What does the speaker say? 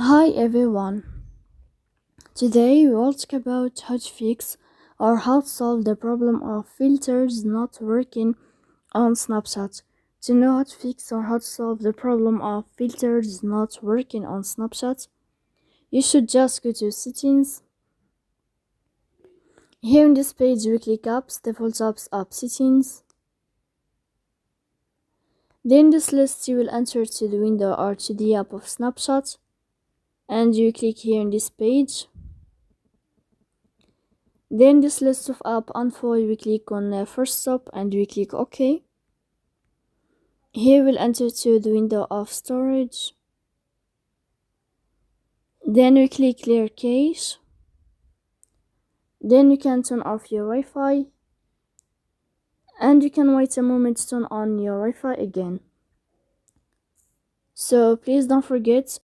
Hi everyone. Today we will talk about how to fix or how to solve the problem of filters not working on Snapchat. To know how to fix or how to solve the problem of filters not working on Snapchat, you should just go to settings. Here in this page we click apps, default apps, app settings. Then this list you will enter to the window or to the app of Snapchat and you click here in this page. Then this list of app unfold, we click on first stop and we click OK. Here we'll enter to the window of storage. Then we click clear cache. Then you can turn off your Wi-Fi. And you can wait a moment to turn on your Wi-Fi again. So please don't forget